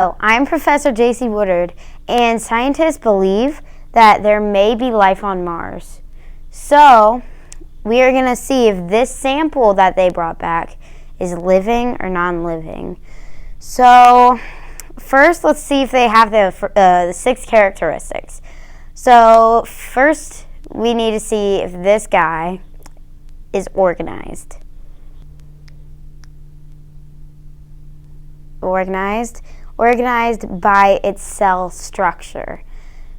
I'm Professor J.C. Woodard, and scientists believe that there may be life on Mars. So, we are going to see if this sample that they brought back is living or non-living. So, first, let's see if they have the 6 characteristics. So, first, we need to see if this guy is organized. Organized by its cell structure.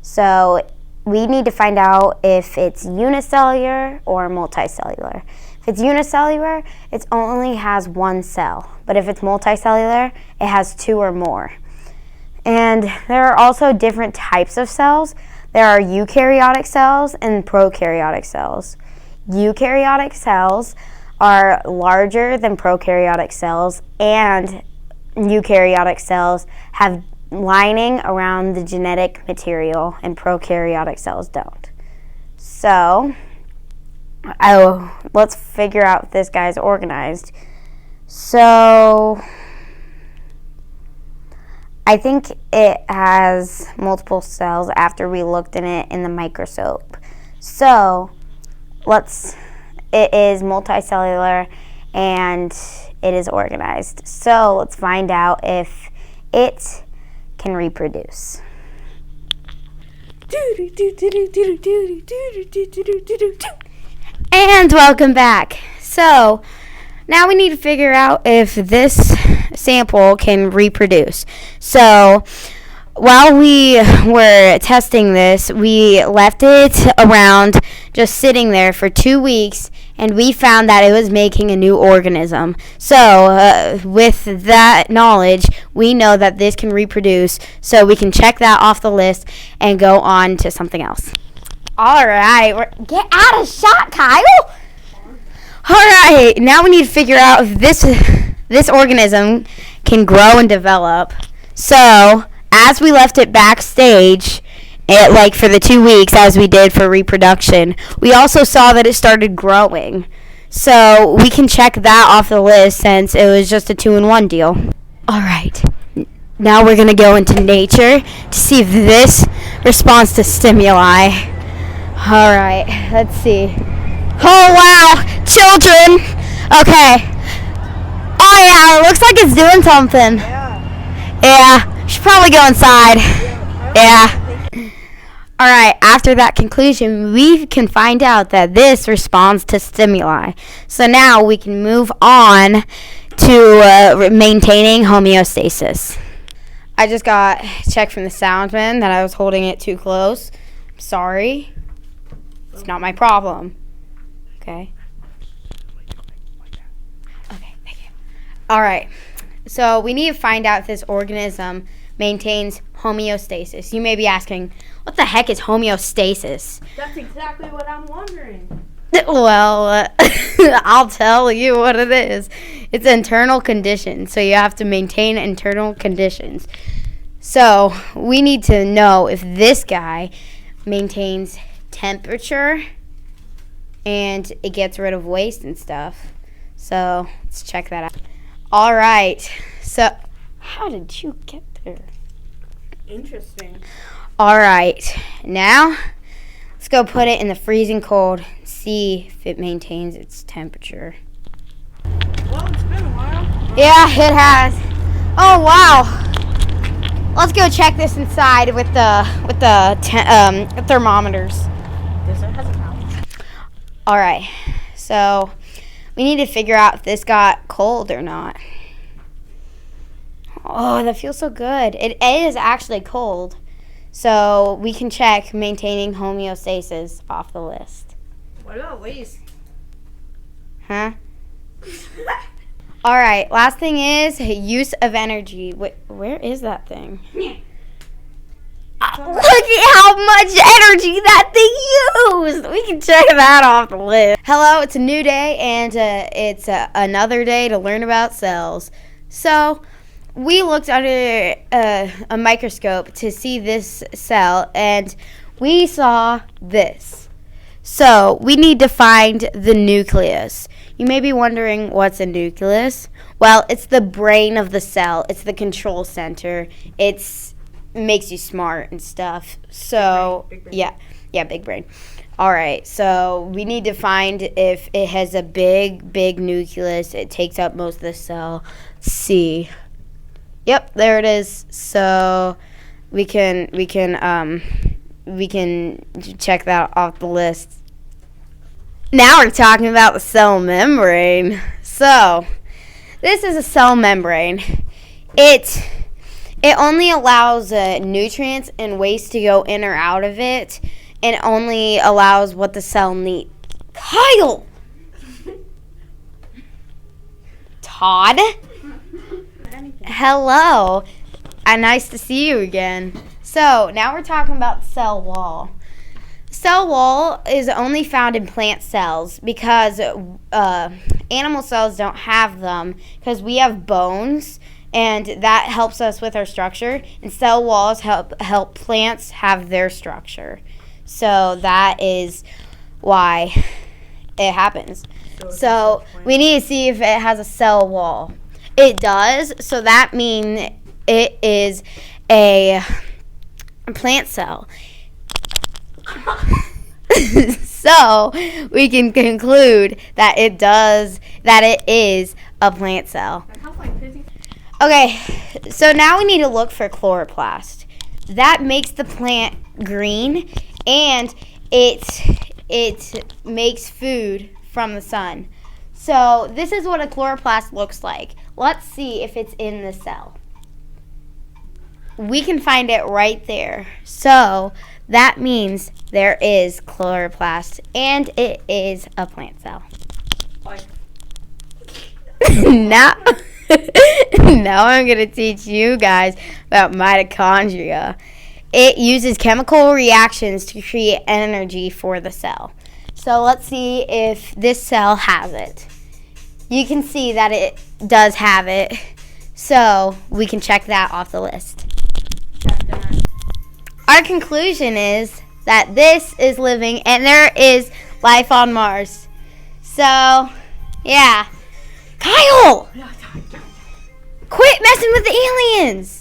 So we need to find out if it's unicellular or multicellular. If it's unicellular, it only has one cell. But if it's multicellular, it has 2 or more. And there are also different types of cells. There are eukaryotic cells and prokaryotic cells. Eukaryotic cells are larger than prokaryotic cells, and eukaryotic cells have lining around the genetic material, and prokaryotic cells don't. So, let's figure out if this guy's organized. So, I think it has multiple cells after we looked in it in the microscope. So, it is multicellular and it is organized. So let's find out if it can reproduce. And welcome back. So now we need to figure out if this sample can reproduce. So while we were testing this, we left it around just sitting there for 2 weeks, and we found that it was making a new organism. So with that knowledge, we know that this can reproduce, so we can check that off the list and go on to something else. All right, get out of shot, Kyle. All right, now we need to figure out if this organism can grow and develop. So as we left it backstage, for the 2 weeks as we did for reproduction, we also saw that it started growing. So we can check that off the list since it was just a 2-in-1 deal. All right, now we're going to go into nature to see if this responds to stimuli. All right, let's see. Oh, wow, children. Okay. Oh, yeah, it looks like it's doing something. Yeah, should probably go inside. Yeah. All right, after that conclusion, we can find out that this responds to stimuli. So now we can move on to maintaining homeostasis. I just got checked from the soundman that I was holding it too close. I'm sorry. It's not my problem. Okay. Okay, thank you. All right, so we need to find out if this organism maintains homeostasis. You may be asking, what the heck is homeostasis? That's exactly what I'm wondering. Well, I'll tell you what it is. It's internal conditions. So you have to maintain internal conditions. So we need to know if this guy maintains temperature and it gets rid of waste and stuff. So let's check that out. All right. So how did you get there? Interesting. All right, now let's go put it in the freezing cold and see if it maintains its temperature. Well, it's been a while. Yeah, it has. Oh wow! Let's go check this inside with the thermometers. This has a mouth. All right, so we need to figure out if this got cold or not. Oh, that feels so good. It is actually cold. So we can check maintaining homeostasis off the list. What about waste? Huh? All right, last thing is use of energy. Where is that thing? Look at how much energy that thing used. We can check that off the list. Hello, it's a new day, and it's another day to learn about cells. So we looked under a microscope to see this cell, and we saw this. So we need to find the nucleus. you may be wondering what's a nucleus. Well, it's the brain of the cell. It's the control center. It makes you smart and stuff. So, Big brain. yeah, big brain. All right, so we need to find if it has a big nucleus. It takes up most of the cell. C. Yep, there it is. So we can check that off the list. Now we're talking about the cell membrane. So this is a cell membrane. It only allows nutrients and waste to go in or out of it, and only allows what the cell needs. Kyle! Todd? Hello. Nice to see you again. So, now we're talking about the cell wall. Cell wall is only found in plant cells because animal cells don't have them, because we have bones, and that helps us with our structure, and cell walls help plants have their structure. So that is why it happens. So we need to see if it has a cell wall. It does, so that means it is a plant cell. So we can conclude that it is a plant cell. Okay, so now we need to look for chloroplast. That makes the plant green, and it makes food from the sun. So this is what a chloroplast looks like. Let's see if it's in the cell. We can find it right there. So that means there is chloroplast, and it is a plant cell. now I'm going to teach you guys about mitochondria. It uses chemical reactions to create energy for the cell. So let's see if this cell has it. You can see that it does have it. So we can check that off the list. Our conclusion is that this is living and there is life on Mars. So, yeah. Kyle! Quit messing with the aliens!